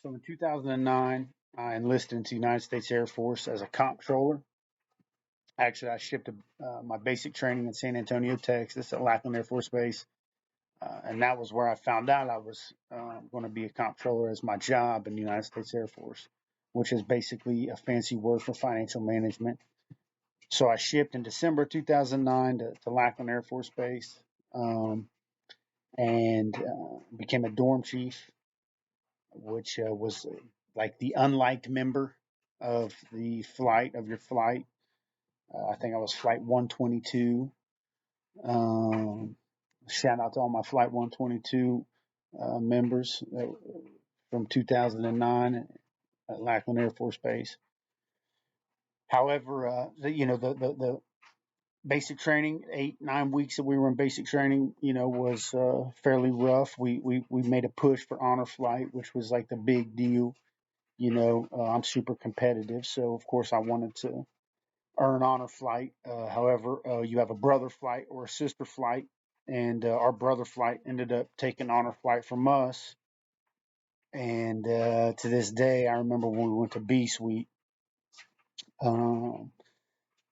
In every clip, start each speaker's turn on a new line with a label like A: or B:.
A: So in 2009, I enlisted into the United States Air Force as a comptroller. Actually, I shipped my basic training in San Antonio, Texas at Lackland Air Force Base. And that was where I found out I was going to be a comptroller as my job in the United States Air Force, which is basically a fancy word for financial management. So I shipped in December 2009 to Lackland Air Force Base and became a dorm chief, which was like the unliked member of the flight of your flight. I think I was flight 122. Um, Shout out to all my flight 122 members from 2009 at Lackland Air Force Base. However, the basic training, 8-9 weeks that we were in basic training, was fairly rough. We made a push for honor flight, which was like the big deal. I'm super competitive, so of course I wanted to earn honor flight. However, you have a brother flight or a sister flight, and our brother flight ended up taking honor flight from us. And to this day, I remember when we went to B Suite, um,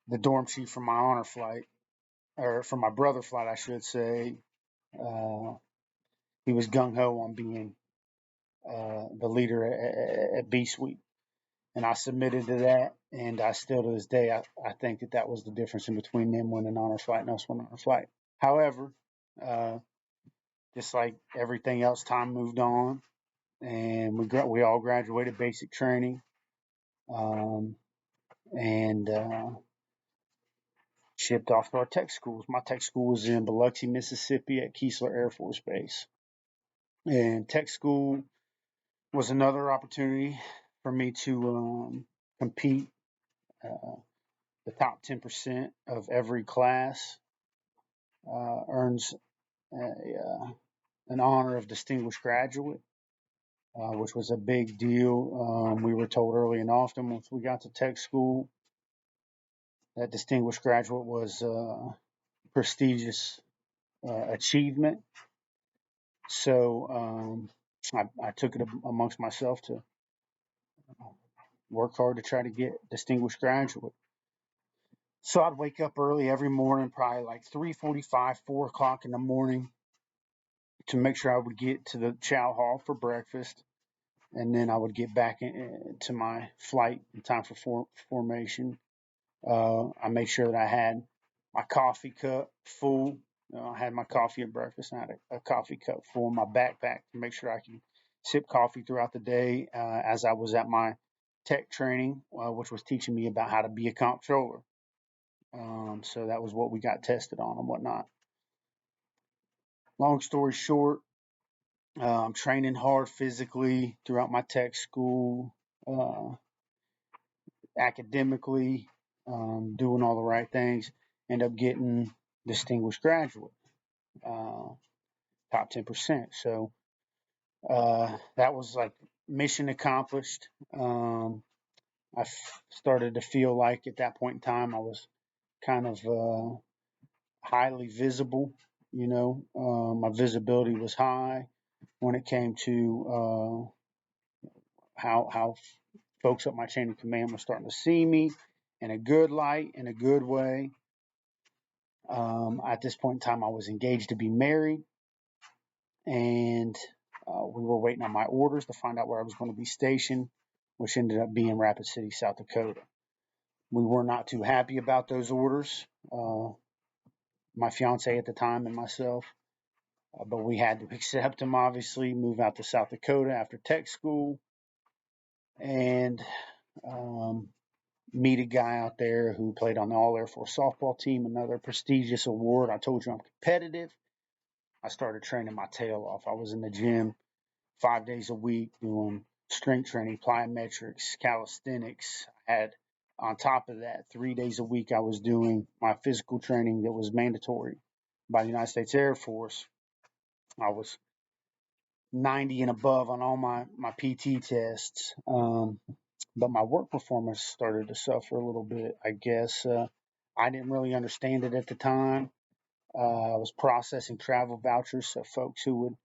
A: the dorm chief for my honor flight, or for my brother flight, I should say, uh, he was gung ho on being the leader at B Suite. And I submitted to that, and I still to this day I think that was the difference in between them winning honor flight and us winning honor flight. However, uh, just like everything else, time moved on, and we all graduated basic training, um, and shipped off to our tech schools. My tech school was in Biloxi, Mississippi, at Keesler Air Force Base, and tech school was another opportunity for me to compete. The top 10% of every class earns an honor of distinguished graduate, which was a big deal. We were told early and often once we got to tech school that distinguished graduate was a prestigious achievement. So I took it amongst myself to work hard to try to get distinguished graduate. So I'd wake up early every morning, probably like 3:45, 4 o'clock in the morning, to make sure I would get to the chow hall for breakfast, and then I would get back to my flight in time for formation. I made sure that I had my coffee cup full. I had my coffee at breakfast, and I had a coffee cup full in my backpack to make sure I can sip coffee throughout the day as I was at my tech training, which was teaching me about how to be a comptroller. So that was what we got tested on and whatnot. Long story short, I'm training hard physically throughout my tech school, uh, academically, doing all the right things. End up getting distinguished graduate, uh, top 10%. So that was like mission accomplished. I started to feel like at that point in time I was kind of highly visible. My visibility was high when it came to how folks up my chain of command were starting to see me in a good light, in a good way. At this point in time, I was engaged to be married, and we were waiting on my orders to find out where I was going to be stationed, which ended up being Rapid City, South Dakota. We were not too happy about those orders, my fiance at the time and myself, but we had to accept them, obviously, move out to South Dakota after tech school, and um, meet a guy out there who played on the All Air Force softball team, another prestigious award. I told you I'm competitive. I started training my tail off. I was in the gym 5 days a week doing strength training, plyometrics, calisthenics. I had, on top of that, 3 days a week I was doing my physical training that was mandatory by the United States Air Force. I was 90 and above on all my PT tests. But my work performance started to suffer a little bit, I guess. I didn't really understand it at the time. I was processing travel vouchers, so folks who would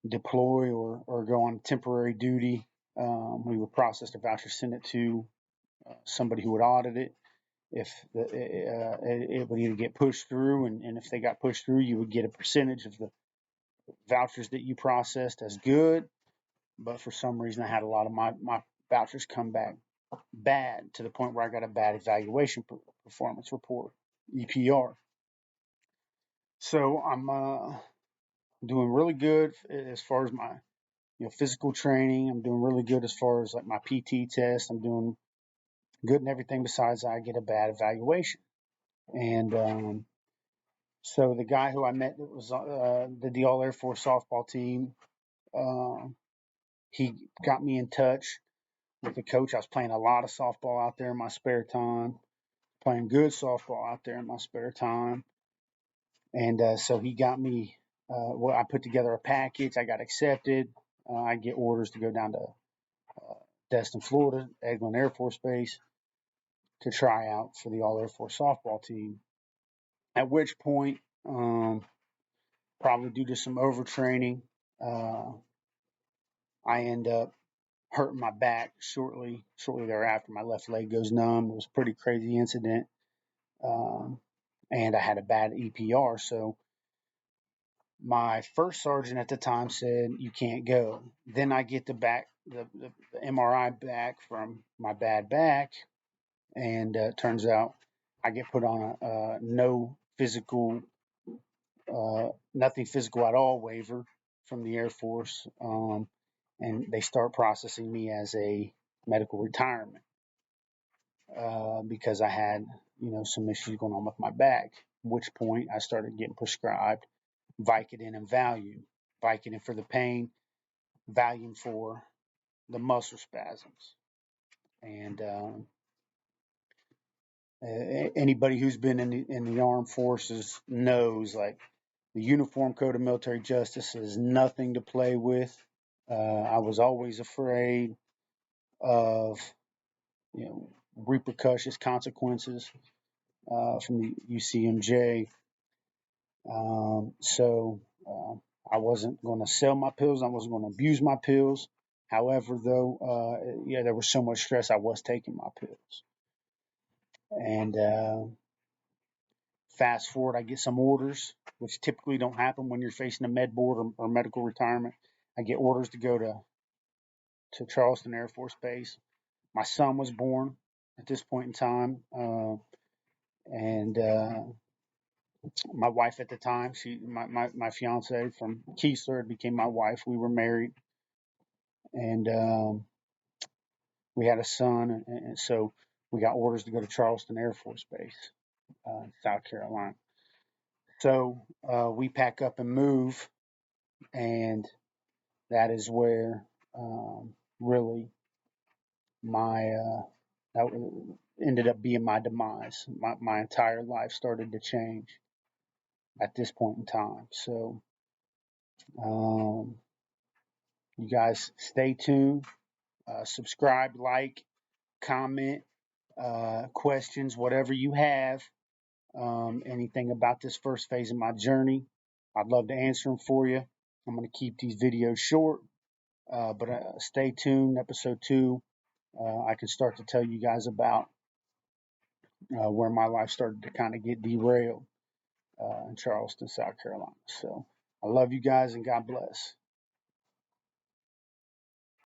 A: deploy or go on temporary duty, we would process the voucher, send it to somebody who would audit it. If it would either get pushed through, and if they got pushed through, you would get a percentage of the vouchers that you processed as good. But for some reason, I had a lot of my vouchers come back bad, to the point where I got a bad evaluation performance report, EPR. So I'm doing really good as far as my physical training. I'm doing really good as far as like my PT test. I'm doing good in everything besides I get a bad evaluation. And so the guy who I met that was the All Air Force softball team, he got me in touch with the coach. I was playing a lot of softball out there in my spare time, playing good softball out there in my spare time. And so he got me, well, I put together a package. I got accepted. I get orders to go down to Destin, Florida, Eglin Air Force Base, to try out for the All Air Force softball team. At which point, probably due to some overtraining, I end up hurting my back shortly thereafter. My left leg goes numb. It was a pretty crazy incident, and I had a bad EPR. So my first sergeant at the time said, "You can't go." Then I get the MRI back from my bad back, and turns out I get put on a no physical, nothing physical at all waiver from the Air Force, and they start processing me as a medical retirement because I had some issues going on with my back. At which point I started getting prescribed Vicodin and Valium. Vicodin for the pain, Valium for the muscle spasms. And anybody who's been in the armed forces knows, like, the Uniform Code of Military Justice is nothing to play with. I was always afraid of repercussions, consequences from the UCMJ. So I wasn't going to sell my pills. I wasn't going to abuse my pills. However, though, there was so much stress, I was taking my pills. And fast forward, I get some orders, which typically don't happen when you're facing a med board or medical retirement. I get orders to go to Charleston Air Force Base. My son was born at this point in time, and my wife at the time, my fiance from Keesler became my wife. We were married, and we had a son, and so we got orders to go to Charleston Air Force Base, South Carolina. So we pack up and move, and that is where really my that ended up being my demise. My entire life started to change at this point in time. So you guys stay tuned, subscribe, like, comment, questions, whatever you have, anything about this first phase of my journey. I'd love to answer them for you. I'm going to keep these videos short, but stay tuned. Episode 2, I can start to tell you guys about where my life started to kind of get derailed in Charleston, South Carolina. So I love you guys, and God bless.